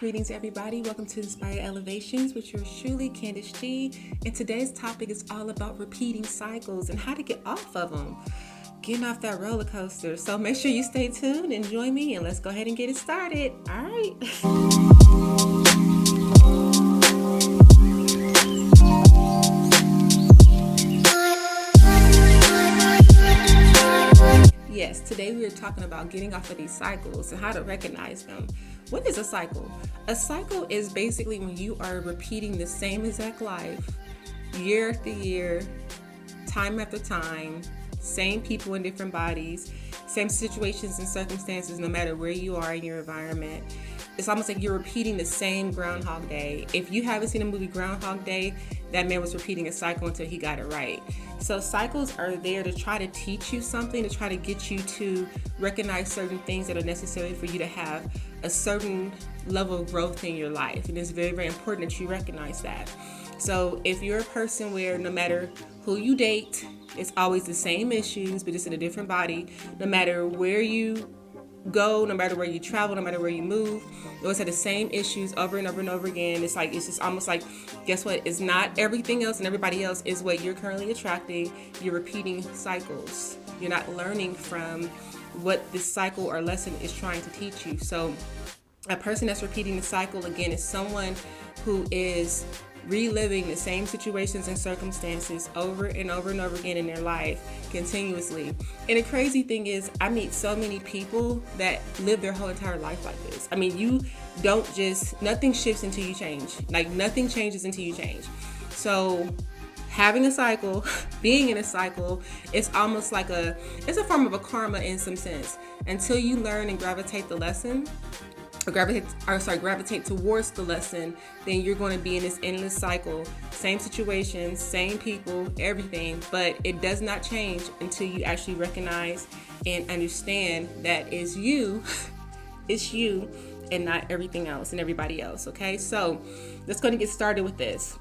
Greetings, everybody. Welcome to Inspired Elevations with yours truly, Candace G. And today's topic is all about repeating cycles and how to get off of them, getting off that roller coaster. So make sure you stay tuned and join me, and let's go ahead and get it started. All right. Yes, today we are talking about getting off of these cycles and how to recognize them. What is a cycle? A cycle is basically when you are repeating the same exact life year after year, time after time, same people in different bodies, same situations and circumstances, no matter where you are in your environment. It's almost like you're repeating the same Groundhog Day. If you haven't seen the movie Groundhog Day, that man was repeating a cycle until he got it right. So cycles are there to try to teach you something, to try to get you to recognize certain things that are necessary for you to have a certain level of growth in your life. And it's very, very important that you recognize that. So if you're a person where no matter who you date, it's always the same issues, but just in a different body, no matter where you go, no matter where you travel, no matter where you move, you always have the same issues over and over and over again. It's just almost like, guess what? It's not everything else and everybody else is what you're currently attracting. You're repeating cycles. You're not learning from what this cycle or lesson is trying to teach you. So a person that's repeating the cycle again is someone who is reliving the same situations and circumstances over and over and over again in their life continuously. And the crazy thing is, I meet so many people that live their whole entire life like this. I mean, you don't nothing shifts until you change. Like nothing changes until you change. So having a cycle, being in a cycle, it's almost like it's a form of a karma in some sense. Until you learn and gravitate the lesson, gravitate towards the lesson, then you're going to be in this endless cycle, same situations, same people, everything, but it does not change until you actually recognize and understand that it's you and not everything else and everybody else. Okay, so let's go and get started with this.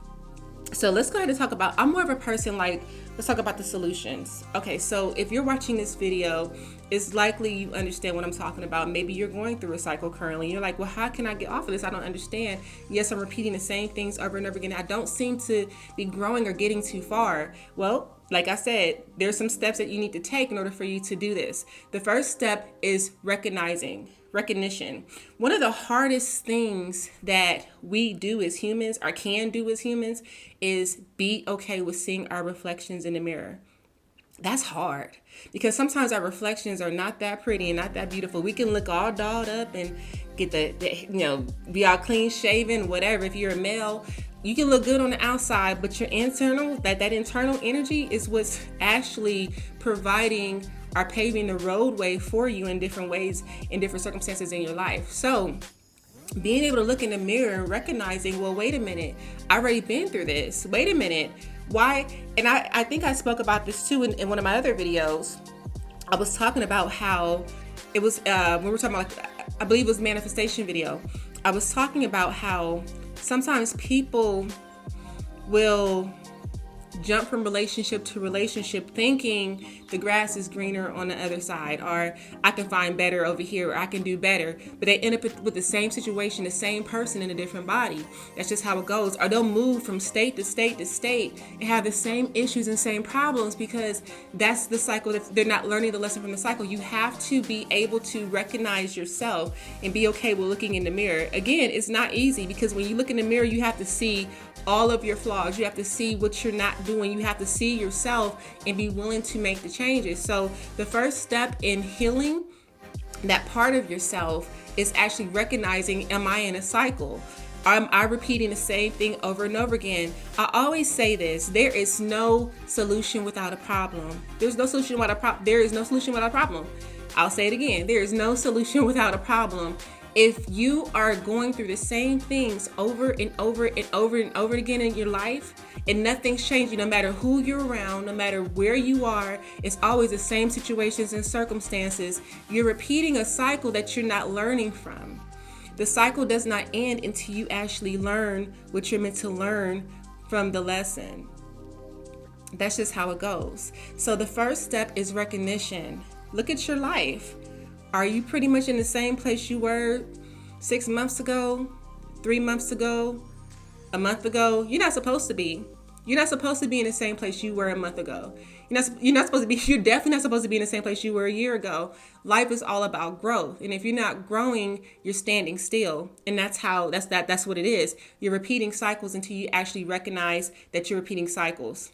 So let's go ahead and talk about, I'm more of a person let's talk about the solutions. Okay, so if you're watching this video, it's likely you understand what I'm talking about. Maybe you're going through a cycle currently. You're like, well, how can I get off of this? I don't understand. Yes, I'm repeating the same things over and over again. I don't seem to be growing or getting too far. Well, like I said, there's some steps that you need to take in order for you to do this. The first step is recognition. One of the hardest things that we do as humans, or can do as humans, is be okay with seeing our reflections in the mirror. That's hard because sometimes our reflections are not that pretty and not that beautiful. We can look all dolled up and get be all clean shaven, whatever. If you're a male, you can look good on the outside, but your internal, that internal energy is what's actually providing or paving the roadway for you in different ways, in different circumstances in your life. So being able to look in the mirror and recognizing, well, wait a minute, I've already been through this. Wait a minute. Why? And I think I spoke about this too in one of my other videos. I was talking about how it was, when we were talking about, I believe it was manifestation video. I was talking about how sometimes people will jump from relationship to relationship thinking the grass is greener on the other side, or I can find better over here, or I can do better, but they end up with the same situation, the same person in a different body. That's just how it goes. Or they'll move from state to state to state and have the same issues and same problems because that's the cycle. That they're not learning the lesson from the cycle. You have to be able to recognize yourself and be okay with looking in the mirror. Again, it's not easy because when you look in the mirror, you have to see all of your flaws. You have to see what you're not doing. You have to see yourself and be willing to make the changes. So the first step in healing that part of yourself is actually recognizing, am I in a cycle? Am I repeating the same thing over and over again? I always say this, there is no solution without a problem. There's no solution without a problem. There is no solution without a problem. I'll say it again. There is no solution without a problem. If you are going through the same things over and over and over and over again in your life and nothing's changing, no matter who you're around, no matter where you are, it's always the same situations and circumstances, you're repeating a cycle that you're not learning from. The cycle does not end until you actually learn what you're meant to learn from the lesson. That's just how it goes. So the first step is recognition. Look at your life. Are you pretty much in the same place you were 6 months ago, 3 months ago, a month ago, you're not supposed to be. You're not supposed to be in the same place you were a month ago. You're not supposed to be, you're definitely not supposed to be in the same place you were a year ago. Life is all about growth. And if you're not growing, you're standing still. And that's what it is. You're repeating cycles until you actually recognize that you're repeating cycles.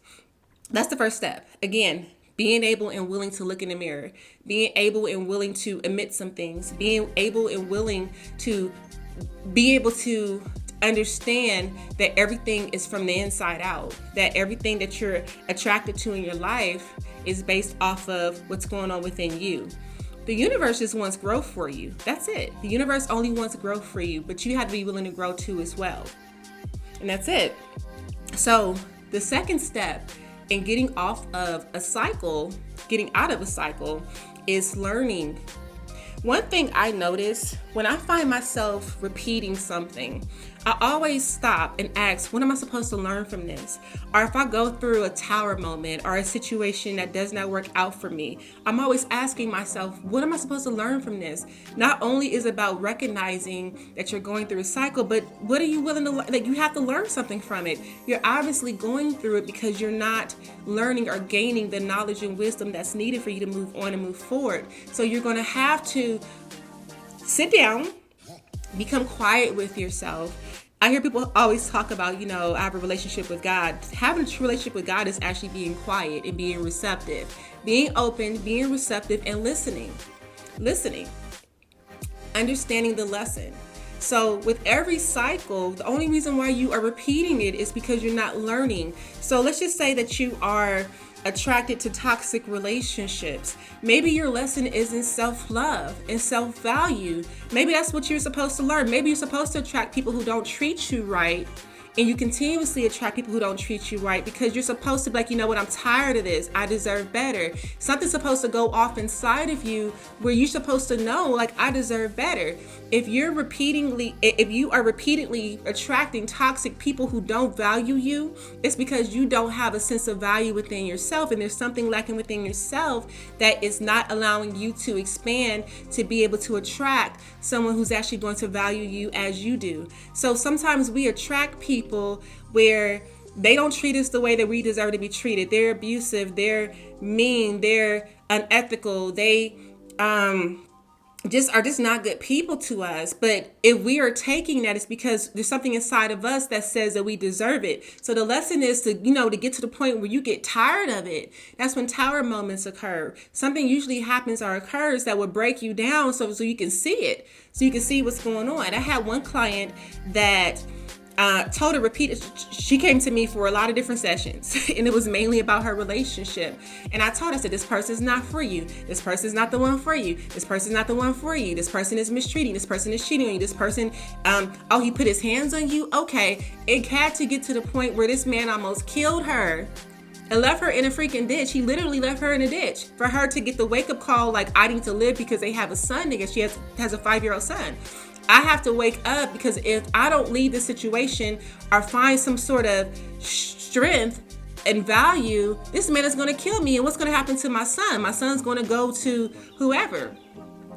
That's the first step. Again, being able and willing to look in the mirror, being able and willing to admit some things, being able and willing to be able to understand that everything is from the inside out, that everything that you're attracted to in your life is based off of what's going on within you. The universe just wants growth for you. That's it. The universe only wants growth for you, but you have to be willing to grow too as well. And that's it. So the second step in getting off of a cycle, getting out of a cycle, is learning. One thing I notice when I find myself repeating something, I always stop and ask, what am I supposed to learn from this? Or if I go through a tower moment or a situation that does not work out for me, I'm always asking myself, what am I supposed to learn from this? Not only is it about recognizing that you're going through a cycle, but what are you willing to learn? Like, you have to learn something from it. You're obviously going through it because you're not learning or gaining the knowledge and wisdom that's needed for you to move on and move forward. So you're going to have to sit down, become quiet with yourself. I hear people always talk about, I have a relationship with God. Having a true relationship with God is actually being quiet and being receptive, being open, being receptive, and listening, understanding the lesson. So with every cycle, the only reason why you are repeating it is because you're not learning. So let's just say that you are attracted to toxic relationships. Maybe your lesson is in self-love and self-value. Maybe that's what you're supposed to learn. Maybe you're supposed to attract people who don't treat you right, and you continuously attract people who don't treat you right because you're supposed to be like, you know what, I'm tired of this. I deserve better. Something's supposed to go off inside of you where you're supposed to know, like, I deserve better. If you are repeatedly attracting toxic people who don't value you, it's because you don't have a sense of value within yourself, and there's something lacking within yourself that is not allowing you to expand to be able to attract someone who's actually going to value you as you do. So sometimes we attract people where they don't treat us the way that we deserve to be treated. They're abusive, they're mean, they're unethical, they are just not good people to us. But if we are taking that, it's because there's something inside of us that says that we deserve it. So the lesson is to get to the point where you get tired of it. That's when tower moments occur. Something usually happens or occurs that will break you down so you can see it, so you can see what's going on. I had one client that told her she came to me for a lot of different sessions, and it was mainly about her relationship. And I told her, I said, this person is not for you. This person is not the one for you. This person is not the one for you. This person is mistreating. This person is cheating on you. This person, he put his hands on you. Okay. It had to get to the point where this man almost killed her and left her in a freaking ditch. He literally left her in a ditch for her to get the wake-up call, like, I need to live, because they have a son together. She has a 5-year-old son. I have to wake up, because if I don't leave the situation or find some sort of strength and value, this man is going to kill me. And what's going to happen to my son? My son's going to go to whoever.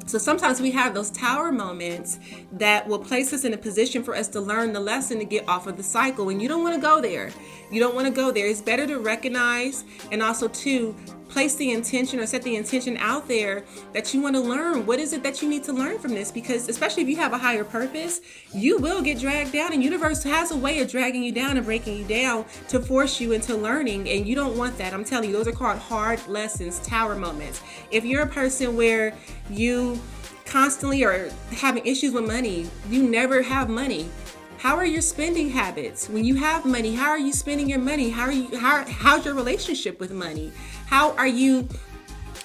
So sometimes we have those tower moments that will place us in a position for us to learn the lesson to get off of the cycle. And you don't want to go there. You don't want to go there. It's better to recognize and also to place the intention or set the intention out there that you want to learn. What is it that you need to learn from this? Because especially if you have a higher purpose, you will get dragged down, and universe has a way of dragging you down and breaking you down to force you into learning. And you don't want that. I'm telling you, those are called hard lessons, tower moments. If you're a person where you constantly are having issues with money, you never have money. How are your spending habits? When you have money, how are you spending your money? How's your relationship with money? Are you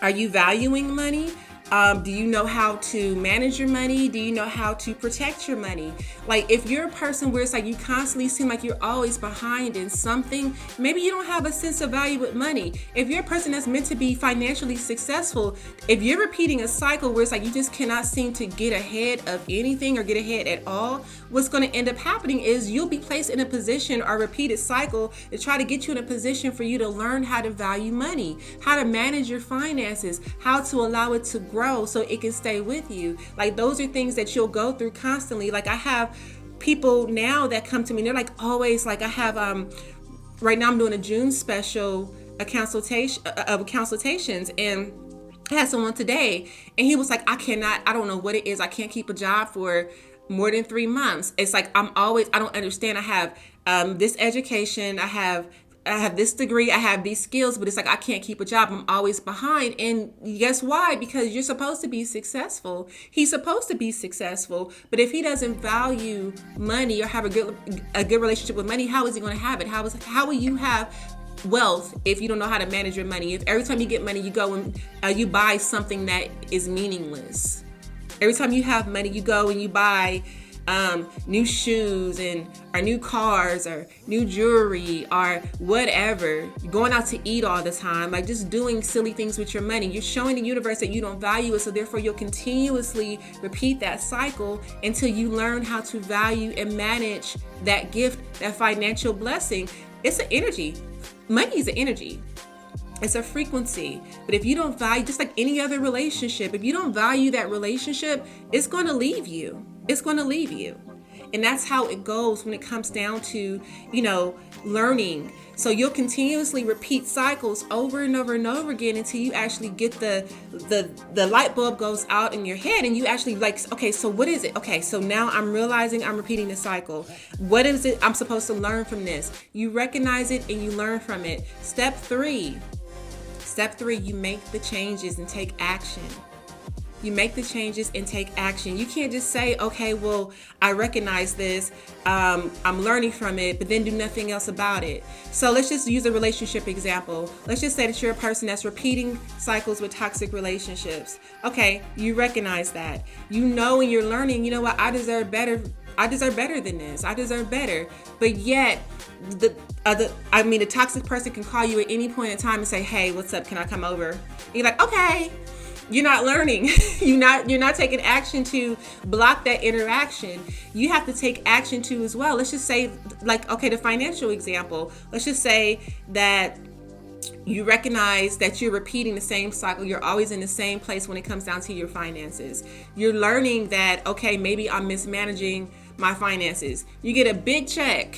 valuing money? Do you know how to manage your money? Do you know how to protect your money? Like, if you're a person where it's like you constantly seem like you're always behind in something, maybe you don't have a sense of value with money. If you're a person that's meant to be financially successful, if you're repeating a cycle where it's like you just cannot seem to get ahead of anything or get ahead at all, what's going to end up happening is you'll be placed in a position or repeated cycle to try to get you in a position for you to learn how to value money, how to manage your finances, how to allow it to grow so it can stay with you. Like, those are things that you'll go through constantly. Like, I have people now that come to me, they're like always like, I have right now I'm doing a June special, a consultation of consultations, and I had someone today, and he was like, I don't know what it is, I can't keep a job for more than 3 months. It's like I don't understand. I have this education, I have this degree, I have these skills, but it's like I can't keep a job. I'm always behind. And guess why? Because you're supposed to be successful. He's supposed to be successful. But if he doesn't value money or have a good relationship with money, how is he going to have it? How will you have wealth if you don't know how to manage your money? If every time you get money, you go and you buy something that is meaningless. Every time you have money, you go and you buy new shoes or new cars or new jewelry or whatever. You're going out to eat all the time, like just doing silly things with your money. You're showing the universe that you don't value it, so therefore you'll continuously repeat that cycle until you learn how to value and manage that gift, that financial blessing. It's an energy. Money is an energy. It's a frequency. But if you don't value, just like any other relationship, if you don't value that relationship, it's going to leave you. It's going to leave you. And that's how it goes when it comes down to, learning. So you'll continuously repeat cycles over and over and over again until you actually get the light bulb goes out in your head, and you actually like, okay, so what is it? Okay, so now I'm realizing I'm repeating the cycle. What is it I'm supposed to learn from this? You recognize it and you learn from it. Step three, you make the changes and take action. You make the changes and take action. You can't just say, okay, well, I recognize this, I'm learning from it, but then do nothing else about it. So let's just use a relationship example. Let's just say that you're a person that's repeating cycles with toxic relationships. Okay, you recognize that. You know, and you're learning, you know what, I deserve better. I deserve better than this. I deserve better. But yet, the toxic person can call you at any point in time and say, hey, what's up? Can I come over? And you're like, okay. You're not learning. You're not taking action to block that interaction. You have to take action too as well. Let's just say, like, okay, the financial example. Let's just say that you recognize that you're repeating the same cycle. You're always in the same place when it comes down to your finances. You're learning that, okay, maybe I'm mismanaging my finances. You get a big check,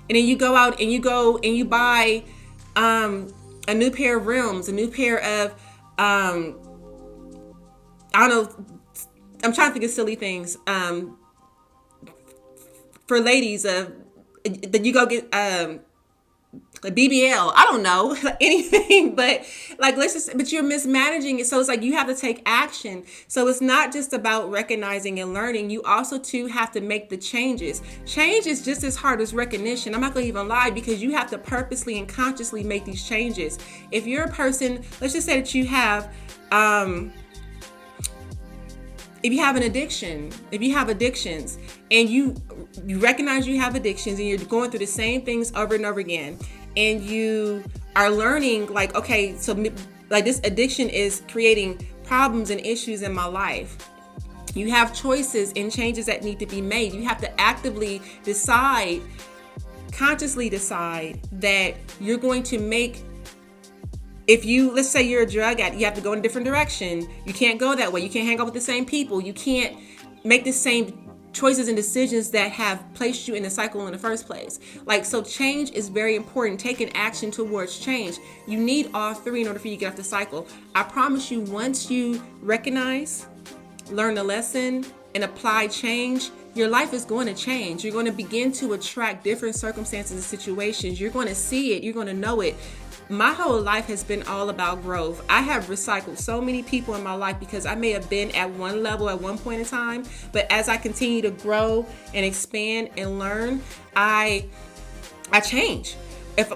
and then you go out and you buy a new pair of rims, a new pair of I don't know, I'm trying to think of silly things. For ladies, that you go get a BBL, I don't know, anything, but but you're mismanaging it. So it's like you have to take action. So it's not just about recognizing and learning. You also too have to make the changes. Change is just as hard as recognition. I'm not going to even lie, because you have to purposely and consciously make these changes. If you're a person, let's just say that you have, if you have an addiction, if you have addictions, and you recognize you have addictions, and you're going through the same things over and over again, and you are learning, like, okay, so like this addiction is creating problems and issues in my life. You have choices and changes that need to be made. You have to actively decide, consciously decide that you're going to make. Let's say you're a drug addict, you have to go in a different direction. You can't go that way. You can't hang out with the same people. You can't make the same choices and decisions that have placed you in the cycle in the first place. So change is very important. Taking action towards change. You need all three in order for you to get off the cycle. I promise you, once you recognize, learn the lesson, and apply change, your life is going to change. You're going to begin to attract different circumstances and situations. You're going to see it. You're going to know it. My whole life has been all about growth. I have recycled so many people in my life because I may have been at one level at one point in time, but as I continue to grow and expand and learn, I change.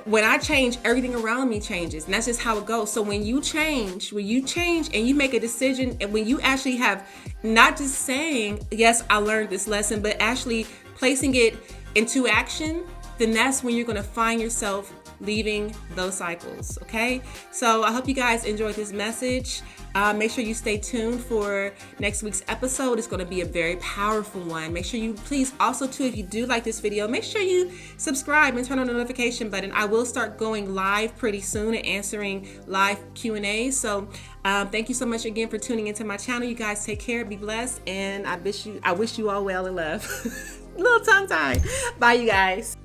When I change, everything around me changes, and that's just how it goes. So when you change and you make a decision, and when you actually have not just saying, yes, I learned this lesson, but actually placing it into action, then that's when you're going to find yourself leaving those cycles. Okay, so I hope you guys enjoyed this message. Make sure you stay tuned for next week's episode. It's going to be a very powerful one. Make sure you please also too, if you do like this video, make sure you subscribe and turn on the notification button. I will start going live pretty soon and answering live Q&A. So thank you so much again for tuning into my channel. You guys take care, be blessed, and I wish you all well and love. Little tongue tied. Bye, you guys.